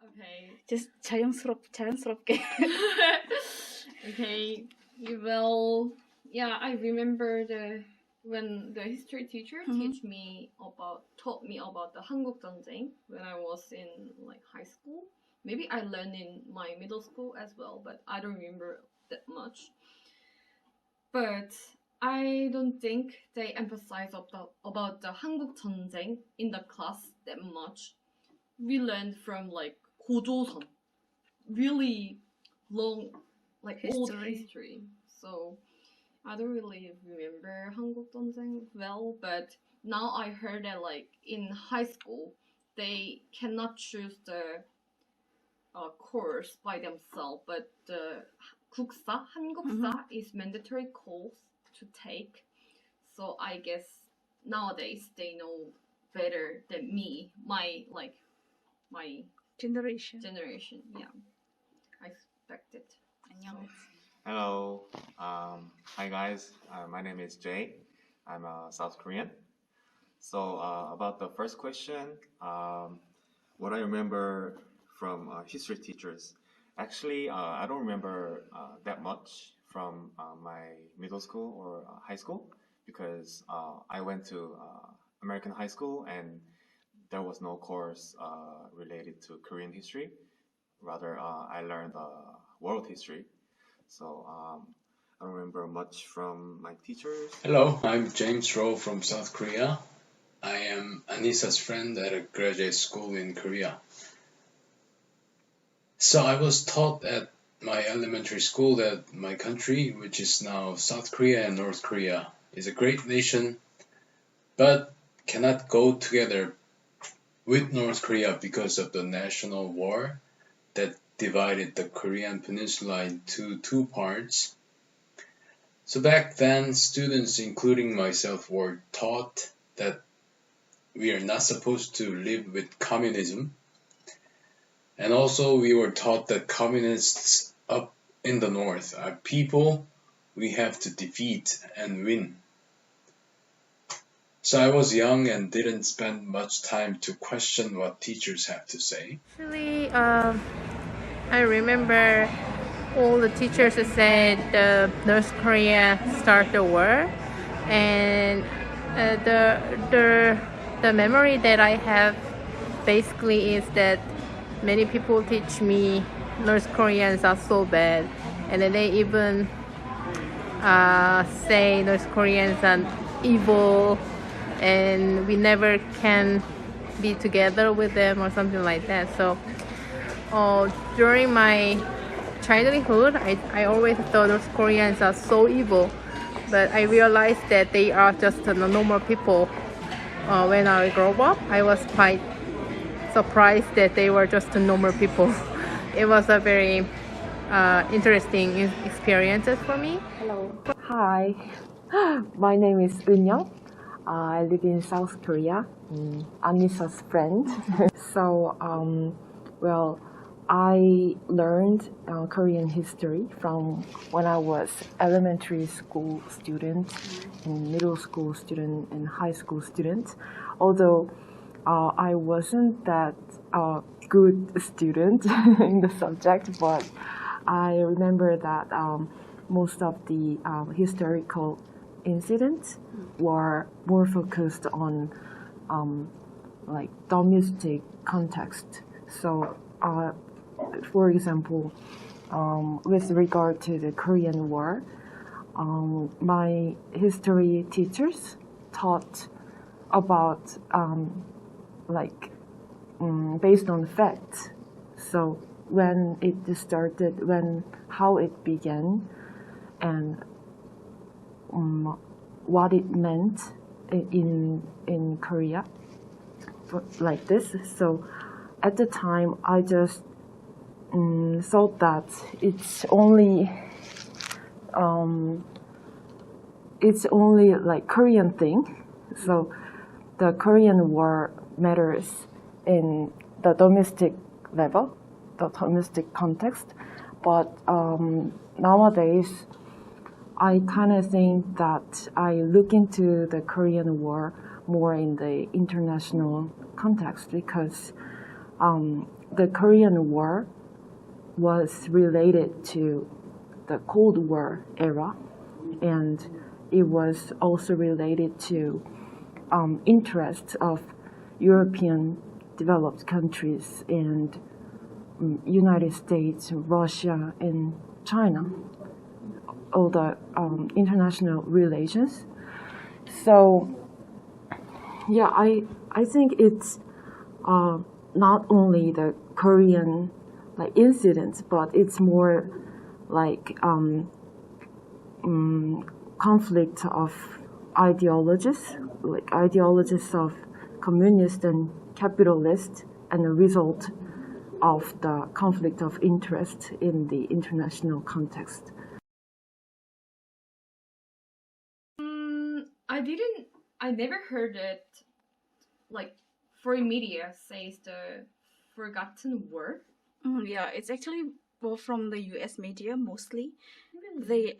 Okay. Just 자연스럽게. Okay. Well, yeah, I remember when the history teacher taught me about the 한국 전쟁 when I was in like high school. Maybe I learned in my middle school as well, but I don't remember that much. But I don't think they emphasize about the 한국 전쟁 in the class that much. We learned from like 고조선, really long, like old history. So I don't really remember 한국 전쟁 well, but now I heard that like in high school they cannot choose the course by themselves, but the 국사, 한국사 is mandatory course to take. So I guess nowadays they know better than me, my generation. Yeah, I expect it. 안녕. Hello. Hi guys. My name is Jay. I'm a South Korean. So about the first question, what I remember from history teachers, actually I don't remember that much from my middle school or high school because I went to American high school and there was no course related to Korean history. Rather, I learned world history. So I don't remember much from my teachers. Hello, I'm James Rowe from South Korea. I am Anissa's friend at a graduate school in Korea. So I was taught at my elementary school that my country, which is now South Korea and North Korea, is a great nation, but cannot go together with North Korea because of the national war that divided the Korean peninsula into two parts. So back then, students, including myself, were taught that we are not supposed to live with communism. And also we were taught that communists up in the north are people we have to defeat and win. So I was young and didn't spend much time to question what teachers have to say. Actually, I remember all the teachers said North Korea start the war, and the memory that I have basically is that many people teach me North Koreans are so bad, and then they even say North Koreans are evil and we never can be together with them or something like that. So during my childhood, I always thought North Koreans are so evil, but I realized that they are just normal people. When I grew up, I was quite surprised that they were just normal people. It was a very interesting experiences for me. Hello. Hi. My name is Eun-young. I live in South Korea. Anissa's friend. So, I learned Korean history from when I was elementary school student, and middle school student, and high school student. Although I wasn't that good student in the subject, but I remember that most of the historical incidents were more focused on like domestic context. So, for example, with regard to the Korean War, my history teachers taught about based on facts. So when it started, how it began, and what it meant in Korea, like this. So at the time, I just thought that it's only like Korean thing. So the Korean War matters in the domestic level, the domestic context. But nowadays, I kind of think that I look into the Korean War more in the international context, because the Korean War was related to the Cold War era, and it was also related to interests of European developed countries and United States, Russia, and China, all the international relations. So, yeah, I think it's not only the Korean like incidents, but it's more like conflict of ideologies, like ideologies of communist and capitalist, and a result of the conflict of interest in the international context. I never heard it, like, foreign media says the forgotten war. Yeah, it's actually from the US media mostly. Really? They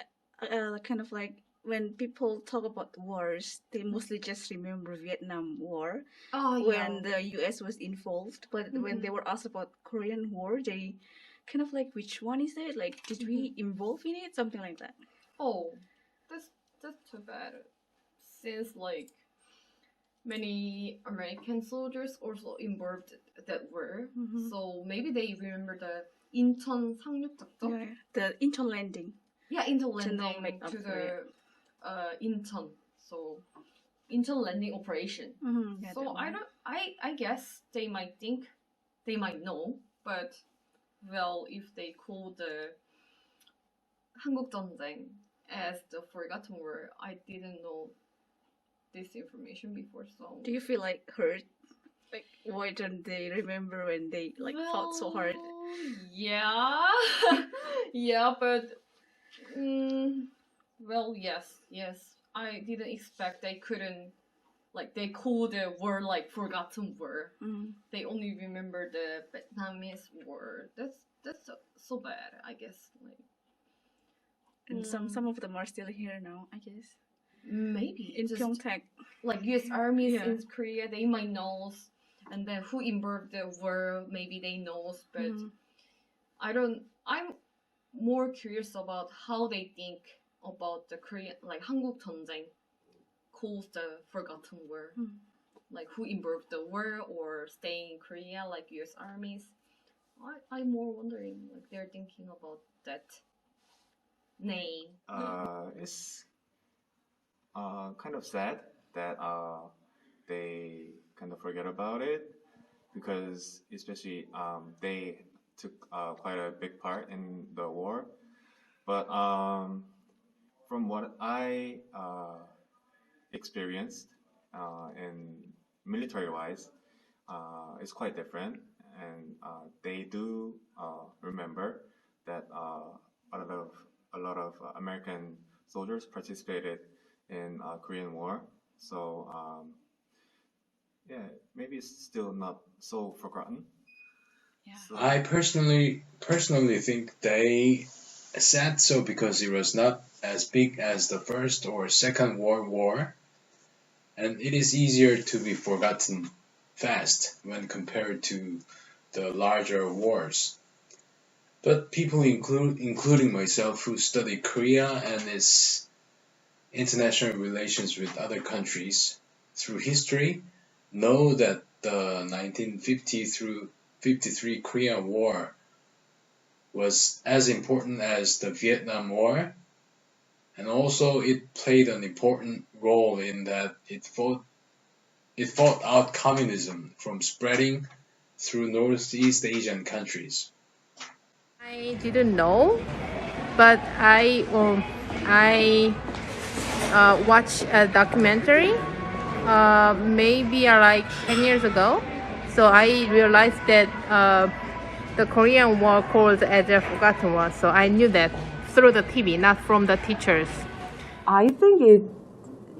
kind of like when people talk about wars, they mostly just remember Vietnam War when the US was involved. But when they were asked about Korean War, they kind of like, which one is it? Like, did we involve in it? Something like that. Oh, that's too bad. Since like many American soldiers also involved that war, so maybe they remember the 인천 상륙 작전. Yeah, the Incheon landing. Yeah, Incheon landing not make up to for it. the Incheon. So Incheon landing operation. Yeah, So I guess they might think, they might know, but well, if they call the 한국 전쟁 as the forgotten war, I didn't know this information before. So do you feel like hurt? Like, why don't they remember when they like fought so hard? Yeah, yeah, but well, yes. I didn't expect they couldn't, like, they call the war like forgotten war. They only remember the Vietnamese war. That's so bad, I guess. Like, And some of them are still here now, I guess. Maybe In just Pyeongtaek. like U.S. armies Yeah. in Korea, they might know, and then who involved the war, maybe they knows, but I'm more curious about how they think about the Korean, like 한국 전쟁 calls the forgotten war, like who involved the war or staying in Korea, like U.S. armies. I'm more wondering, like, they're thinking about that name. It's kind of sad that they kind of forget about it, because especially they took quite a big part in the war. But from what I experienced in military-wise, it's quite different, and they do remember that a lot of American soldiers participated in Korean War. So yeah, maybe it's still not so forgotten. Yeah. So, I personally think they said so because it was not as big as the First or Second World War, and it is easier to be forgotten fast when compared to the larger wars. But people, including myself, who study Korea and its international relations with other countries through history, know that the 1950 through 53 Korean War was as important as the Vietnam War, and also it played an important role in that it fought out communism from spreading through Northeast Asian countries. I didn't know, but I watched a documentary maybe like 10 years ago. So I realized that the Korean War calls as a forgotten war. So I knew that through the TV, not from the teachers. I think it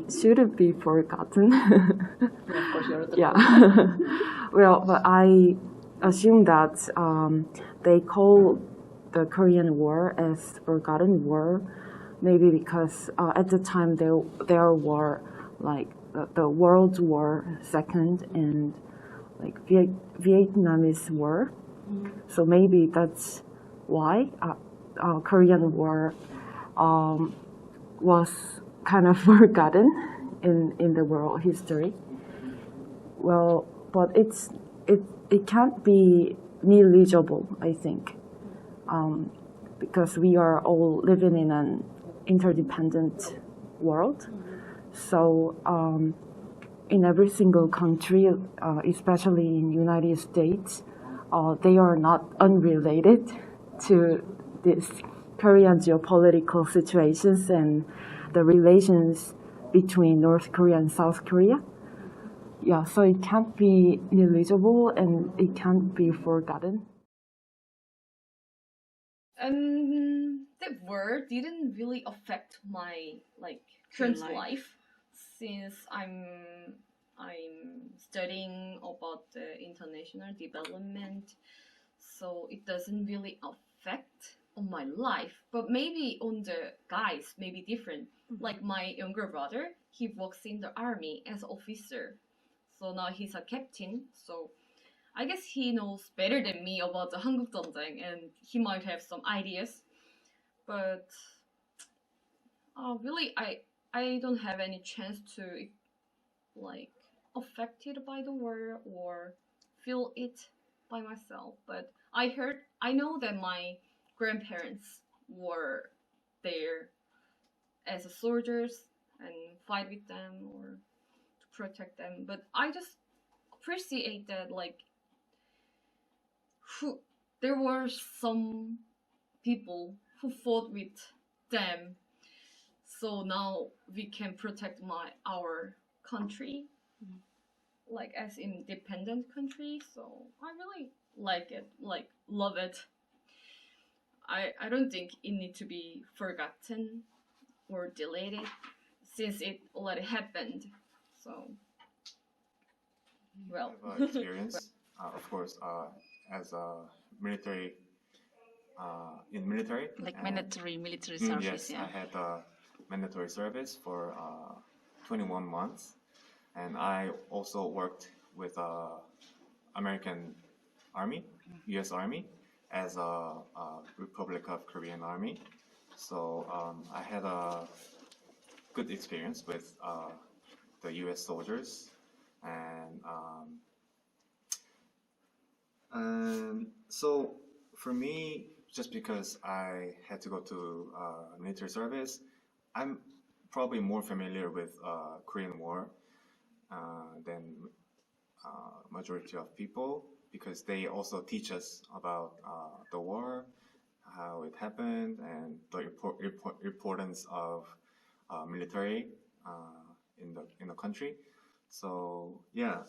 shouldn't be forgotten. Of course, you're the Yeah. Well, but I assume that they call the Korean War as forgotten war, maybe because at the time there were like the World War II and like Vietnamese War, So maybe that's why Korean War was kind of forgotten in the world history. Well, but it can't be negligible, I think, because we are all living in an interdependent world. So in every single country, especially in United States, they are not unrelated to this Korean geopolitical situations and the relations between North Korea and South Korea. Yeah, so it can't be negligible and it can't be forgotten. That war didn't really affect my current life, since I'm studying about the international development, so it doesn't really affect on my life. But maybe on the guys, maybe different. Like my younger brother, he works in the army as an officer, so now he's a captain. So I guess he knows better than me about the 한국전쟁, and he might have some ideas. But really, I don't have any chance to affected by the war or feel it by myself. But I know that my grandparents were there as soldiers and fight with them or to protect them. But I just appreciate that there were some people who fought with them, so now we can protect our country as independent country. So I really like it, love it. I don't think it needs to be forgotten or deleted, since it already happened. So well, experience, of course, as a military, in military. Military service. Yes, yeah. I had a mandatory service for 21 months, and I also worked with American Army, U.S. Army, as a Republic of Korean Army. So I had a good experience with the U.S. soldiers, and so for me, just because I had to go to military service, I'm probably more familiar with Korean War than majority of people, because they also teach us about the war, how it happened, and the importance of military in the country. So yeah.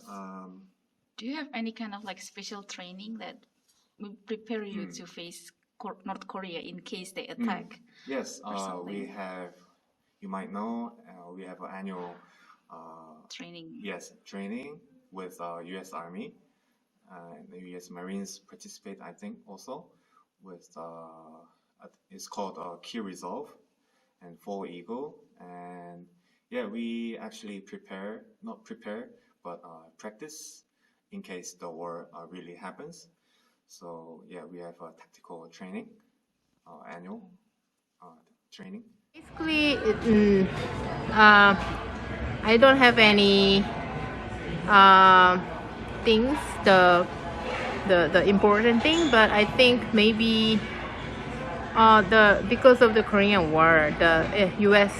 Do you have any kind of special training that will prepare you to face North Korea in case they attack? Yes, we have. You might know we have an annual training. Yes, training with U.S. Army. The U.S. Marines participate, I think, also with. It's called Key Resolve and Fall Eagle, and yeah, we actually not prepare, but practice in case the war really happens. So yeah, we have a tactical training, annual training. Basically, I don't have any things, the important thing, but I think maybe because of the Korean War, the U.S.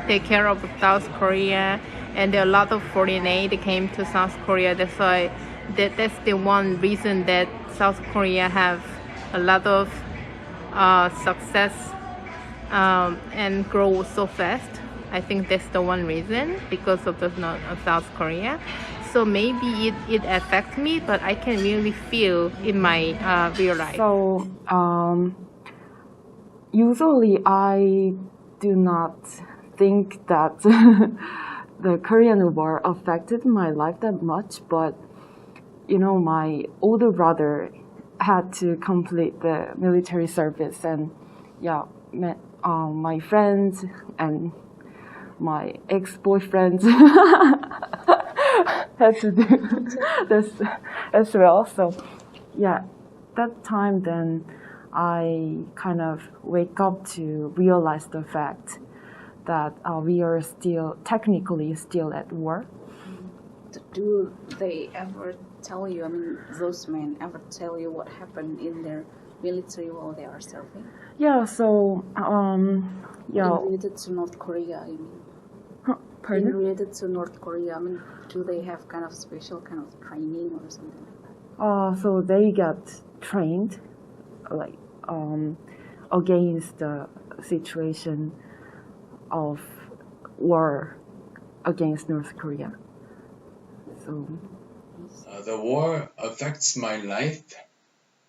Take care of South Korea, and there are a lot of foreign aid came to South Korea. That's why that's the one reason that South Korea have a lot of success and grow so fast. I think that's the one reason, because of the South Korea. So maybe it affects me, but I can really feel in my real life. So usually I do not think that the Korean War affected my life that much, but my older brother had to complete the military service, and yeah, my friends and my ex-boyfriends had to do this as well. So yeah, that time then I kind of wake up to realize the fact that we are technically still at war. Do they ever tell you, I mean, those men ever tell you what happened in their military while they are serving? Yeah, so, Related to North Korea, I mean. Pardon? Related to North Korea, I mean, do they have kind of special kind of training or something like that? So they got trained, like, against the situation of war against North Korea. So the war affects my life,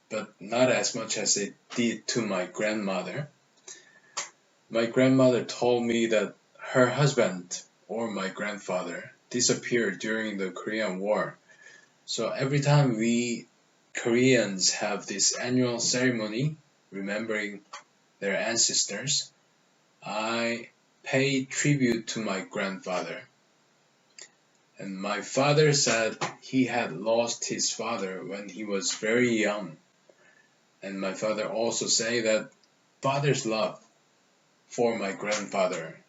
but not as much as it did to my grandmother. My grandmother told me that her husband or my grandfather disappeared during the Korean War. So every time we Koreans have this annual ceremony remembering their ancestors, I pay tribute to my grandfather. And my father said he had lost his father when he was very young. And my father also said that father's love for my grandfather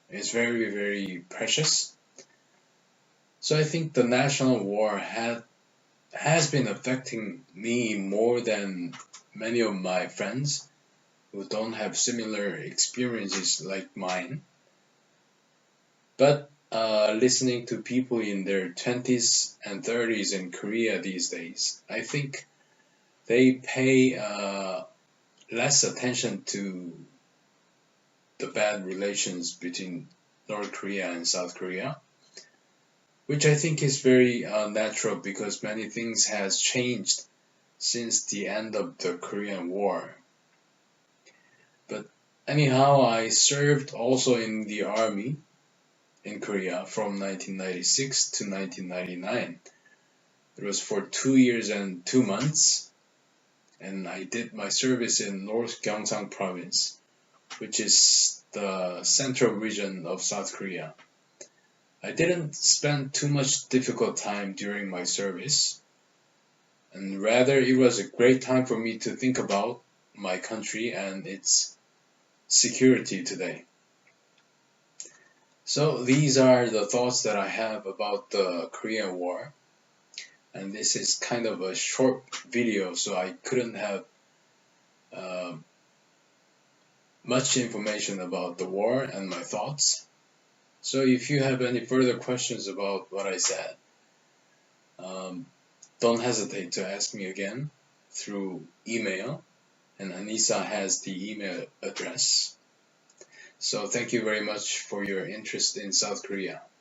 is very, very precious. So I think the national war has been affecting me more than many of my friends who don't have similar experiences like mine. But listening to people in their 20s and 30s in Korea these days, I think they pay less attention to the bad relations between North Korea and South Korea, which I think is very natural because many things has changed since the end of the Korean War. But anyhow, I served also in the army in Korea from 1996 to 1999. It was for 2 years and 2 months, and I did my service in North Gyeongsang province, which is the central region of South Korea. I didn't spend too much difficult time during my service, and rather it was a great time for me to think about my country and its security today. So these are the thoughts that I have about the Korean War. And this is kind of a short video, so I couldn't have much information about the war and my thoughts. So if you have any further questions about what I said, don't hesitate to ask me again through email, and Anissa has the email address. So thank you very much for your interest in South Korea.